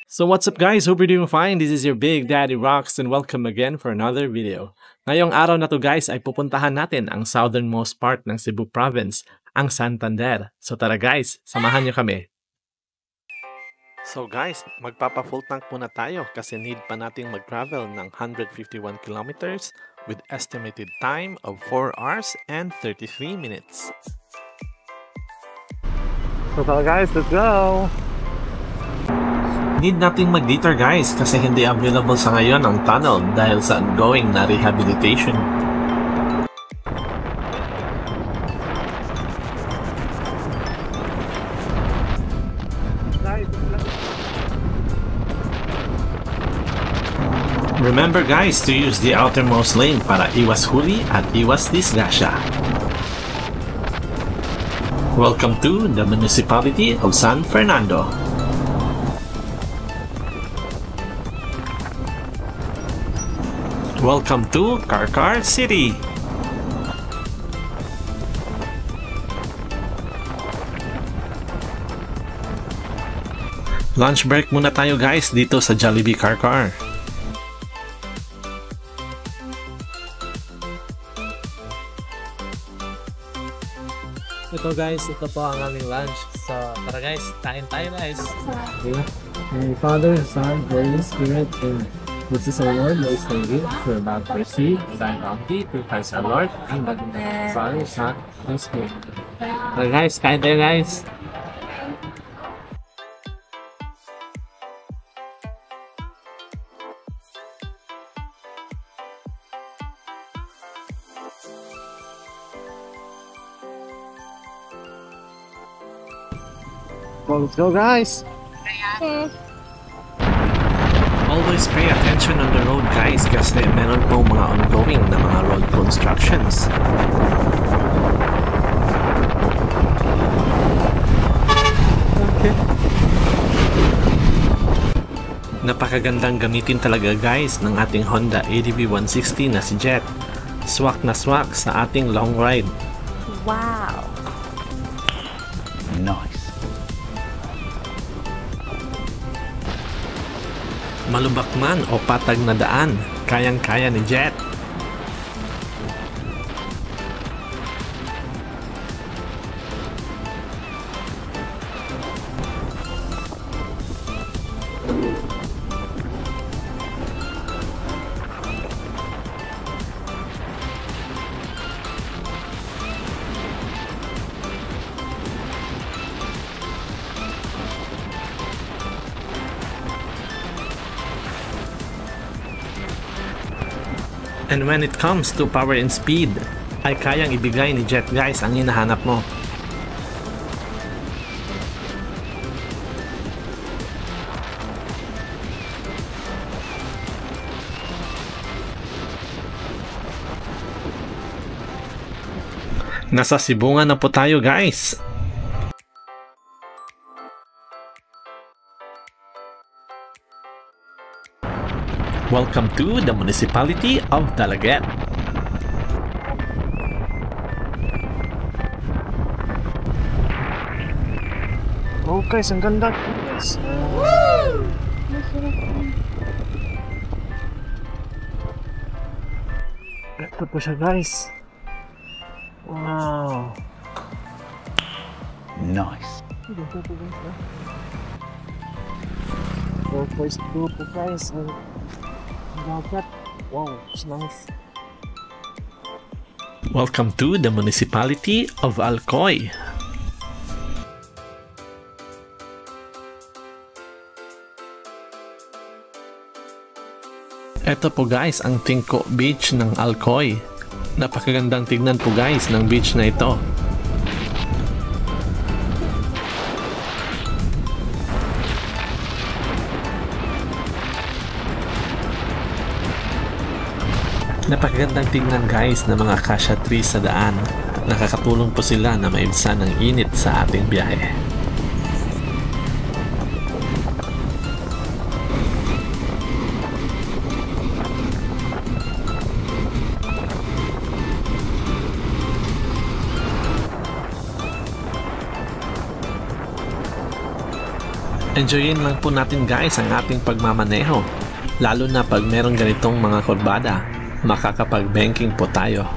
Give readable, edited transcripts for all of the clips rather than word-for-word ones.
So what's up guys? Hope you're doing fine. This is your Big Daddy Rocks and welcome again for another video. Ngayong araw na to guys ay pupuntahan natin ang southernmost part ng Cebu Province, ang Santander. So tara guys, samahan niyo kami. So guys, magpapa-full tank muna tayo kasi need pa nating mag-travel ng 151 kilometers with estimated time of 4 hours and 33 minutes. So tara guys, let's go! Need nating mag-detour guys kasi hindi available sa ngayon ang tunnel dahil sa ongoing na rehabilitation. Remember guys to use the outermost lane para iwas huli at iwas disgrasya. Welcome to the municipality of San Fernando. Welcome to Carcar City. Lunch break muna tayo guys dito sa Jollibee Carcar. Ito guys, ito po ang aming lunch. So tara guys, kain tayo guys. Okay. And Father, Son, Holy Spirit, and this is our Lord, Lord Savior, we're about to receive thy bounty to Christ our Lord, and by the name of the Father, Son, and Spirit. Tara guys, kain tayo guys. Well, let's go guys! Always pay attention on the road guys kasi meron po mga ongoing na mga road constructions. Okay. Napakagandang gamitin talaga guys ng ating Honda ADV 160 na si Jet. Swak na swak sa ating long ride. Wow! Nice! Malubak man o patag na daan, kayang-kaya ni Jet. And when it comes to power and speed, ay kayang ibigay ni Jet guys ang hinahanap mo. Nasa Sibungan na po tayo guys. Welcome to the municipality of Dalaget. Oh guys, ang ganda guys! Ito po siya guys! Wow! Nice! First group po guys! Wow, it's nice. Welcome to the municipality of Alcoy. Ito po guys ang Tingko Beach ng Alcoy. Napakagandang tignan po guys ng beach na ito. Napakagandang tingnan guys ng mga acacia trees sa daan. Nakakatulong po sila na maibsan ang init sa ating biyahe. Enjoyin lang po natin guys ang ating pagmamaneho. Lalo na pag merong ganitong mga kurbada, makakapag-banking po tayo.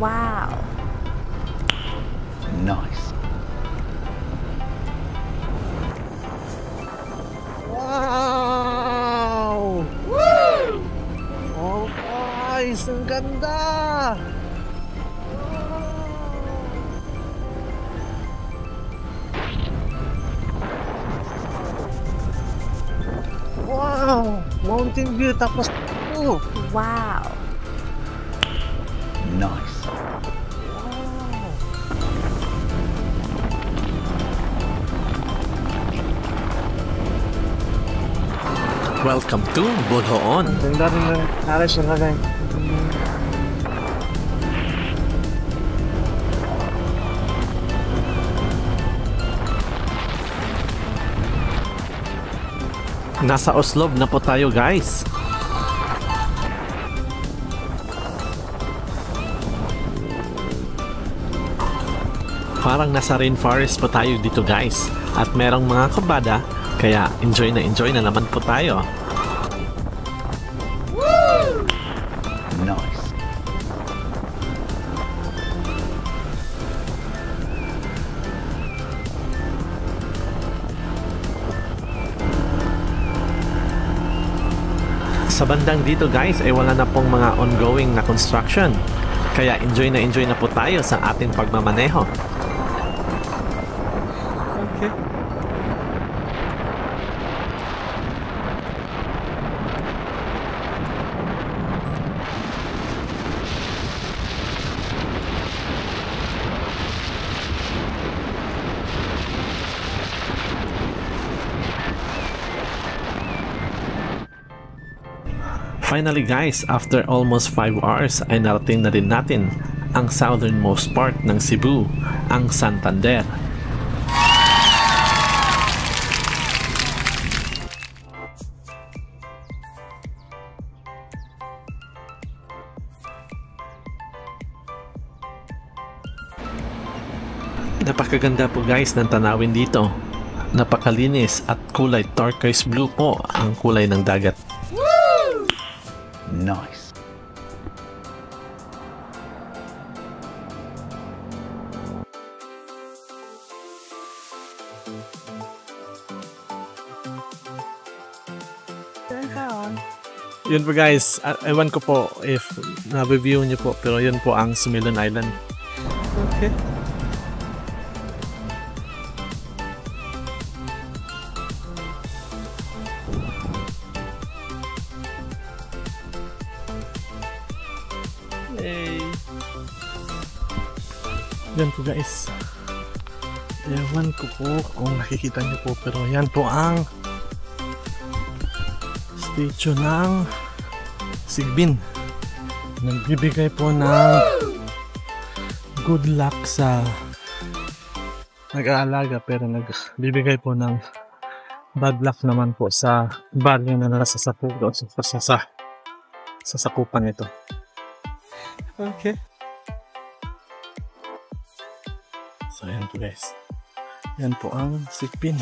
Wow. Nice. Wow! Woo! Oh guys, ang ganda! Wow! Mountain view tapos Wow. Nice. Welcome to Bolhoon. ganda rin ng aras yung lagay. Nasa Oslob na po tayo guys. Parang nasa rainforest po tayo dito guys. At merong mga kurbada, kaya enjoy na naman po tayo. Nice. Sa bandang dito guys ay wala na pong mga ongoing na construction. Kaya enjoy na po tayo sa ating pagmamaneho. Okay. Finally guys, after almost 5 hours ay narating na din natin ang southernmost part ng Cebu, ang Santander. Napakaganda po guys ng tanawin dito. Napakalinis at kulay turquoise blue po ang kulay ng dagat. Nice. Yun po guys, ewan ko po if na-review nyo po, pero yun po ang Sumilon Island. Okay. Yay! Yan po guys. Ewan ko po kung nakikita nyo po, pero yan po ang statue ng Sigbin. Nagbibigay po ng good luck sa nag-aalaga, pero nagbibigay po ng bad luck naman po sa baryo na nasa sapudo sa sakupan nito. Okay. So yan po guys. Yan po ang Sigbin.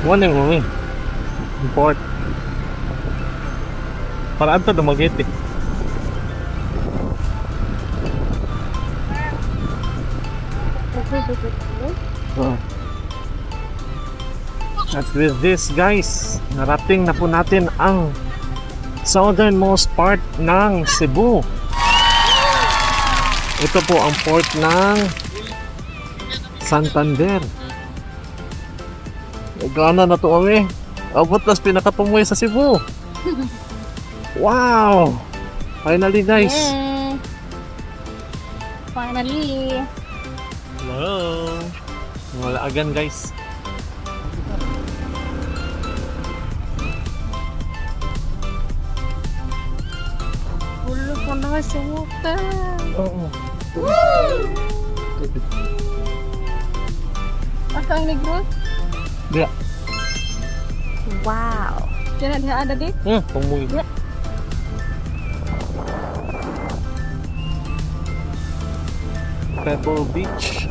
One yung umi. Import. Paraan to dumagit eh. At with this guys, narating na po natin ang southernmost part ng Cebu. Ito po ang port ng Santander. Gana na to kami. Abot nas pinakapamuhay sa Cebu. Wow! Finally guys. Yay! Finally. Hello. Wala again guys. Ulo ko na sa water. Oo. ang Negros? Dia. Wow. Diyan na ada di? Pumuy. Ya. Pebble Beach.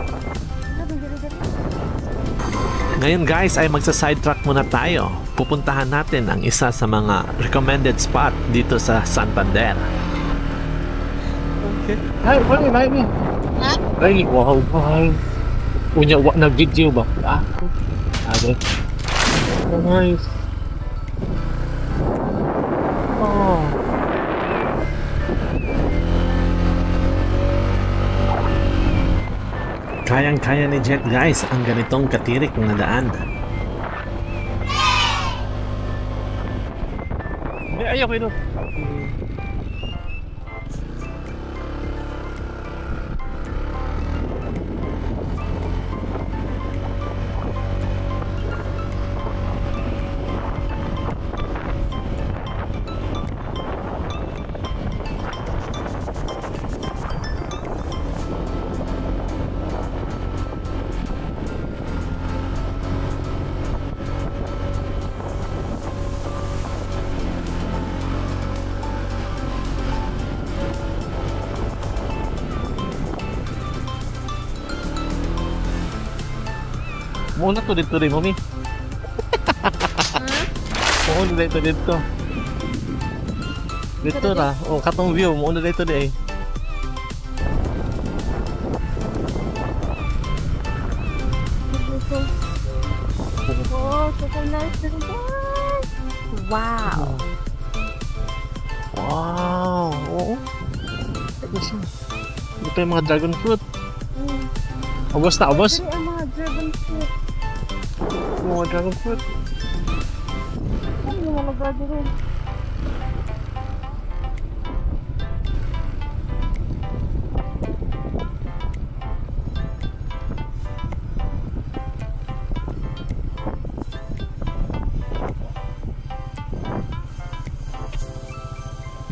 Ngayon guys ay magsa-sidetrack muna tayo. Pupuntahan natin ang isa sa mga recommended spot dito sa Santander. Okay. Hai, Riley, Riley. Ha? Riley, wow, wow. Punya wak na video ba? Ada. Nice. Oh. Kayang-kaya ni Jet guys ang ganitong katirik na daan. Hindi, ayaw ko ito. Muna to dito rin, mami. Muna dito dito. Dito ra. Oh, katong view. Muna dito di eh. Oh, super nice din guys. Wow. Wow. Oo. Ito yung mga dragon fruit. Ubos na, ubos. Dili ang mga dragon fruit. Mga dragon fruit. Ano yung mga dragon?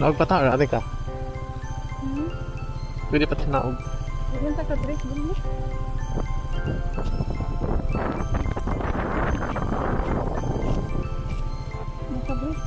Naog pa ta, ate ka. Pwede pa tinaog. Diyan ta ka break din mo. Nakabreak.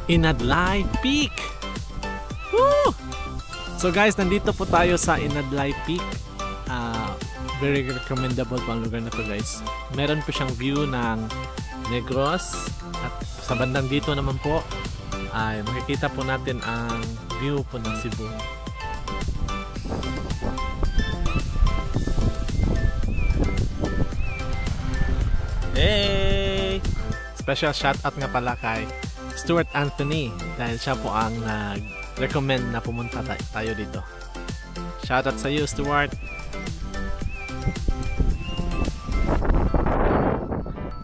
Inadlay Peak! Woo! So guys, nandito po tayo sa Inadlay Peak. Very recommendable po ang lugar na to guys. Meron po siyang view ng Negros at sa bandang dito naman po ay makikita po natin ang view po ng Cebu. Hey! Special shoutout nga pala kay Stuart Anthony dahil siya po ang nag-recommend na pumunta tayo dito. Shoutout sa iyo, Stuart!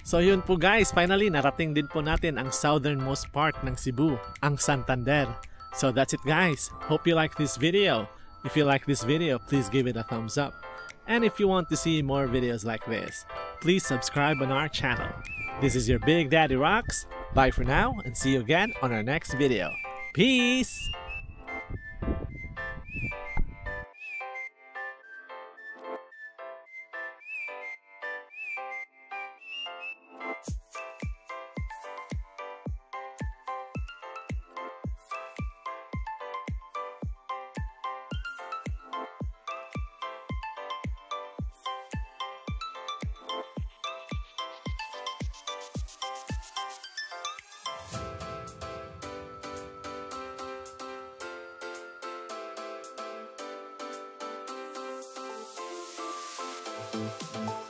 So yun po guys, finally narating din po natin ang southernmost part ng Cebu, ang Santander. So that's it guys. Hope you like this video. If you like this video, please give it a thumbs up. And if you want to see more videos like this, please subscribe on our channel. This is your Big Daddy Rocks. Bye for now and see you again on our next video. Peace! Thank you.